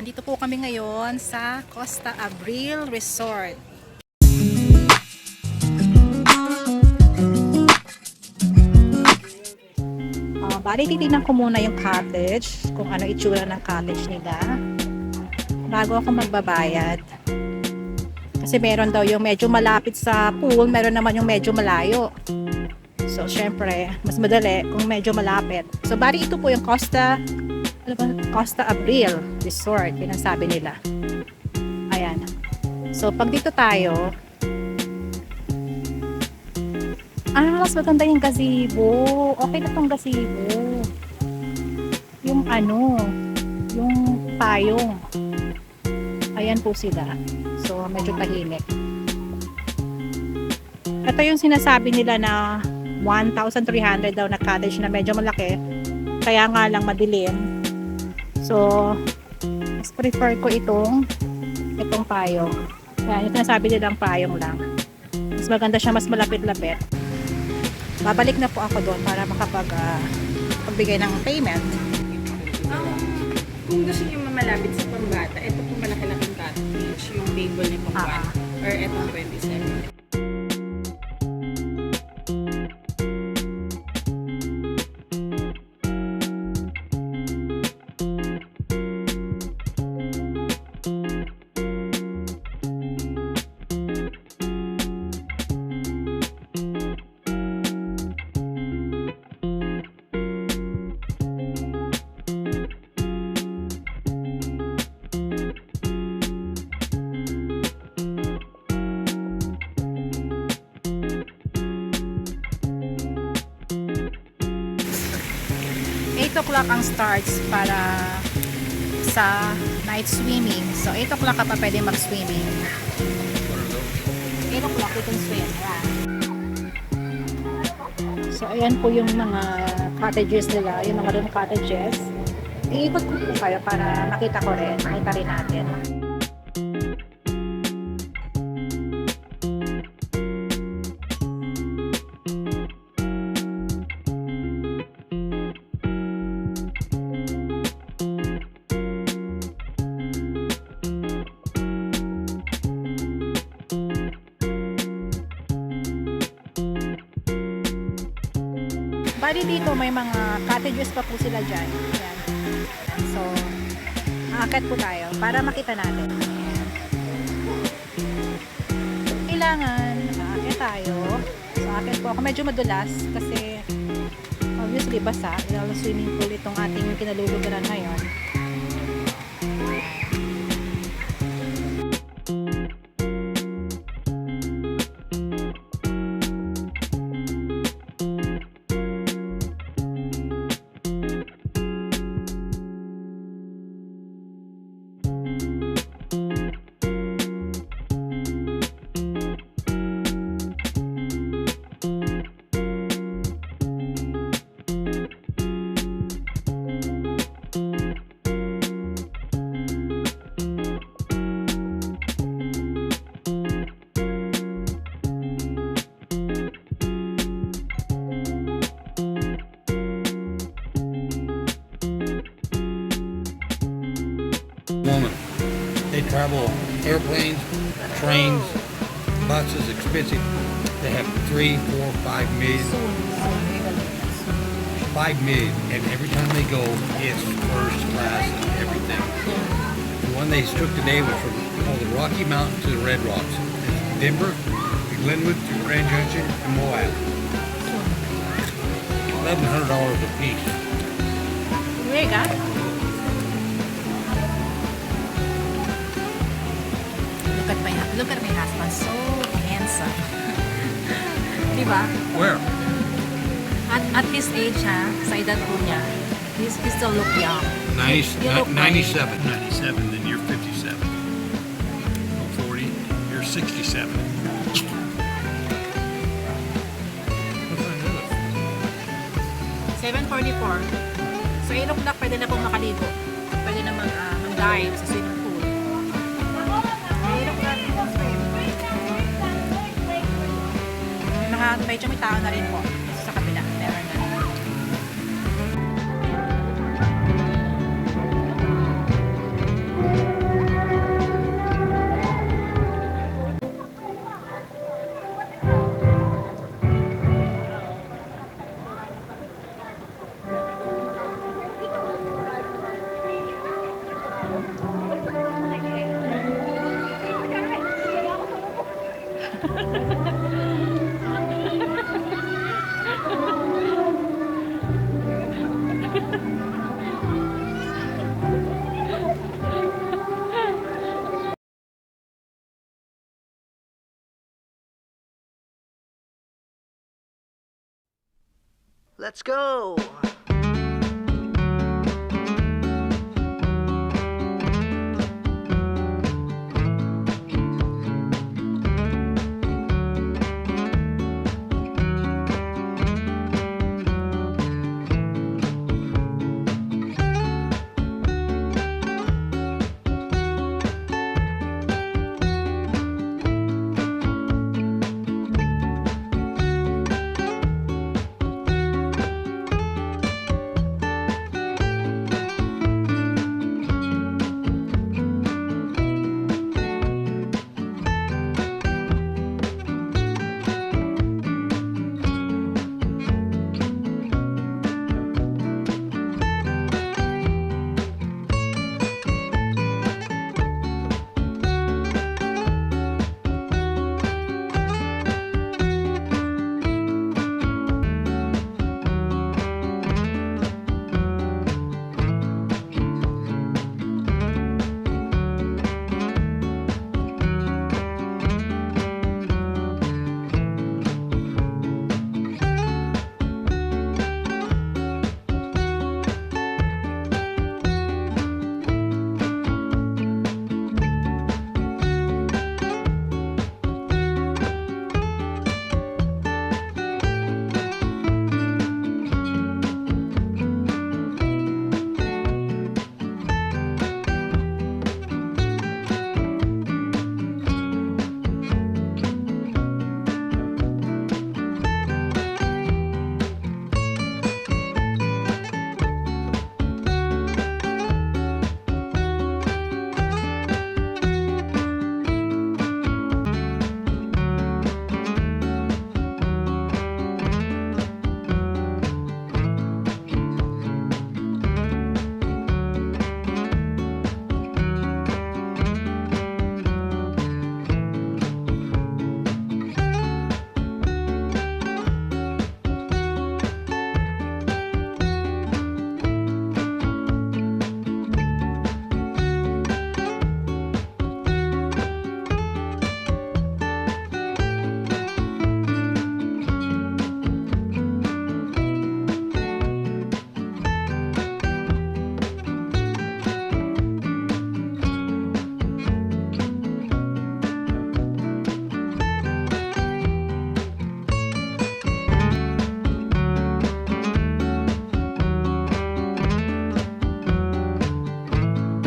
andito po kami ngayon sa Costa Abril Resort. Bali, titignan ko muna yung cottage, kung ano itsura ng cottage nila bago ako magbabayad. Kasi meron daw yung medyo malapit sa pool, meron naman yung medyo malayo. So, syempre, mas madali kung medyo malapit. So, bali ito po yung Costa Abril Resort, yun ang sabi nila. Ayan. So, pag dito tayo, mas maganda yung gazebo. Okay na tong gazebo. Yung yung payong. Ayan po sila. So, medyo tahimik. Ito yung sinasabi nila na 1,300 daw na cottage na medyo malaki. Kaya nga lang madilim. So, mas prefer ko itong payong. Kaya yung sinasabi nilang payong lang. Mas maganda siya, mas malapit-lapit. Babalik na po ako doon para pagbigay ng payment. Kung gusto niyo malapit sa pambata, ito po malaki-laking cottage, yung table ni Pangwan, or etong 27. O'clock ang starts para sa night swimming. So, 8 o'clock ka pa pwede mag-swimming. 8 o'clock you can swim. Yeah. So, ayan po yung mga cottages nila, yung mga room cottages. Iikot ko po kayo para makita ko rin, makita rin natin. Bali dito may mga cottages pa po sila dyan. Ayan. So, aakit po tayo para makita natin. Ayan. Kailangan aakit tayo. So, aakit po ako. Medyo madulas kasi obviously basa. Yung swimming pool itong ating kinalulugaran ngayon. Woman. They travel airplanes, trains, buses, expensive. They have 3, 4, 5 million. 5 million, and every time they go, it's first class and everything. The one they took today was from the Rocky Mountain to the Red Rocks. Denver, to Glenwood, to Grand Junction, and Moab. $1,100 a piece. There you go. Look at my husband, so handsome. Diba? Where? At his age, sa edad po niya, he still look young. Nice. You look 97. 97, then you're 57. Oh, 40, you're 67. What's that do? 7:44. So 8 o'clock pwede na pong makaligo. Pwede na mag-dive sa swimming pool. 8 o'clock. Medyo may tao na rin po sa kabila. Meron na. Let's go.